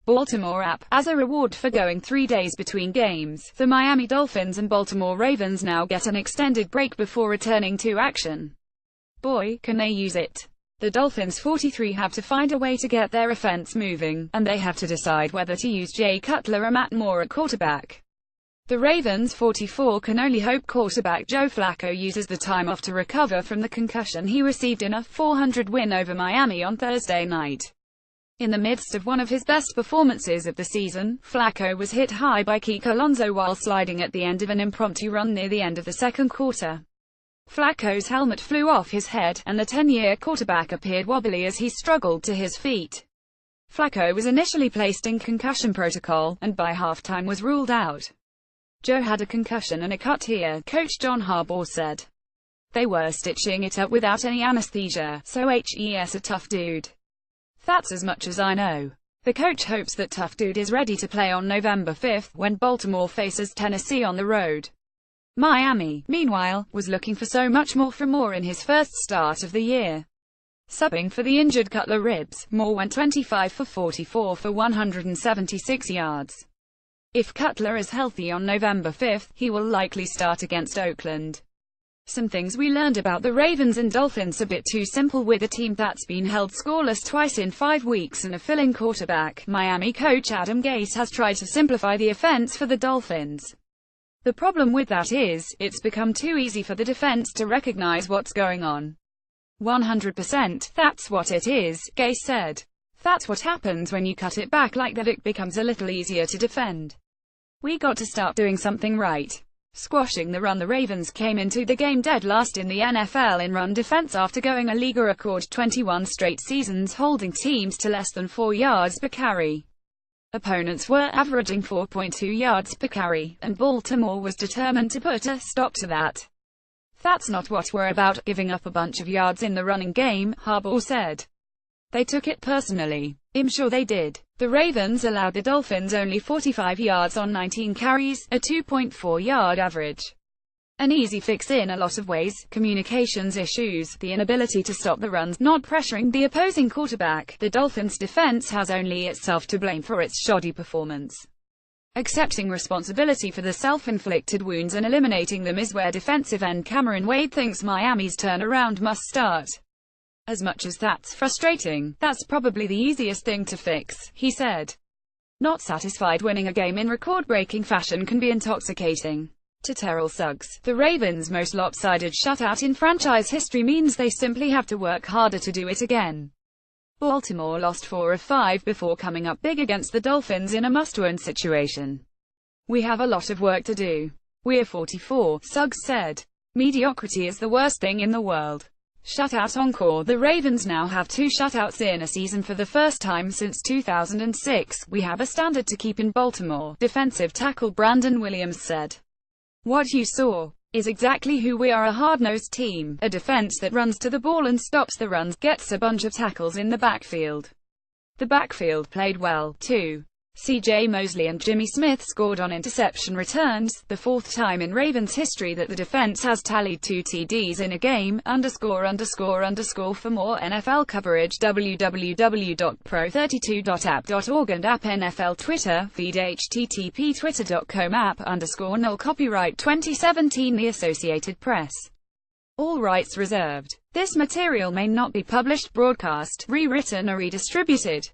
Baltimore app. As a reward for going 3 days between games, the Miami Dolphins and Baltimore Ravens now get an extended break before returning to action. Boy, can they use it. The Dolphins 43 have to find a way to get their offense moving, and they have to decide whether to use Jay Cutler or Matt Moore at quarterback. The Ravens 44 can only hope quarterback Joe Flacco uses the time off to recover from the concussion he received in a 400 win over Miami on Thursday night. In the midst of one of his best performances of the season, Flacco was hit high by Kike Alonso while sliding at the end of an impromptu run near the end of the second quarter. Flacco's helmet flew off his head, and the 10-year quarterback appeared wobbly as he struggled to his feet. Flacco was initially placed in concussion protocol, and by halftime was ruled out. Joe had a concussion and a cut here, Coach John Harbaugh said. They were stitching it up without any anesthesia, so he's a tough dude. That's as much as I know. The coach hopes that tough dude is ready to play on November 5th, when Baltimore faces Tennessee on the road. Miami, meanwhile, was looking for so much more from Moore in his first start of the year. Subbing for the injured Cutler ribs, Moore went 25 for 44 for 176 yards. If Cutler is healthy on November 5th, he will likely start against Oakland. Some things we learned about the Ravens and Dolphins: a bit too simple with a team that's been held scoreless twice in 5 weeks and a fill-in quarterback. Miami coach Adam Gase has tried to simplify the offense for the Dolphins. The problem with that is, it's become too easy for the defense to recognize what's going on. 100%, that's what it is, Gase said. That's what happens when you cut it back like that, it becomes a little easier to defend. We got to start doing something right. Squashing the run. The Ravens came into the game dead last in the NFL in run defense after going a league record 21 straight seasons holding teams to less than 4 yards per carry. Opponents were averaging 4.2 yards per carry, and Baltimore was determined to put a stop to that. That's not what we're about, giving up a bunch of yards in the running game, Harbaugh said. They took it personally. I'm sure they did. The Ravens allowed the Dolphins only 45 yards on 19 carries, a 2.4-yard average. An easy fix in a lot of ways: communications issues, the inability to stop the runs, not pressuring the opposing quarterback. The Dolphins' defense has only itself to blame for its shoddy performance. Accepting responsibility for the self-inflicted wounds and eliminating them is where defensive end Cameron Wade thinks Miami's turnaround must start. As much as that's frustrating, that's probably the easiest thing to fix, he said. Not satisfied winning a game in record-breaking fashion can be intoxicating. To Terrell Suggs, the Ravens' most lopsided shutout in franchise history means they simply have to work harder to do it again. Baltimore lost 4 of 5 before coming up big against the Dolphins in a must-win situation. We have a lot of work to do. We're 44, Suggs said. Mediocrity is the worst thing in the world. Shutout encore. The Ravens now have 2 shutouts in a season for the first time since 2006. We have a standard to keep in Baltimore, defensive tackle Brandon Williams said. What you saw is exactly who we are: a hard-nosed team, a defense that runs to the ball and stops the runs, gets a bunch of tackles in the backfield. The backfield played well, too. C.J. Mosley and Jimmy Smith scored on interception returns, the 4th time in Ravens history that the defense has tallied 2 TDs in a game. ____ For more NFL coverage, www.pro32.app.org and app. NFL Twitter feed http twitter.com app_null copyright 2017 The Associated Press. All rights reserved. This material may not be published, broadcast, rewritten or redistributed.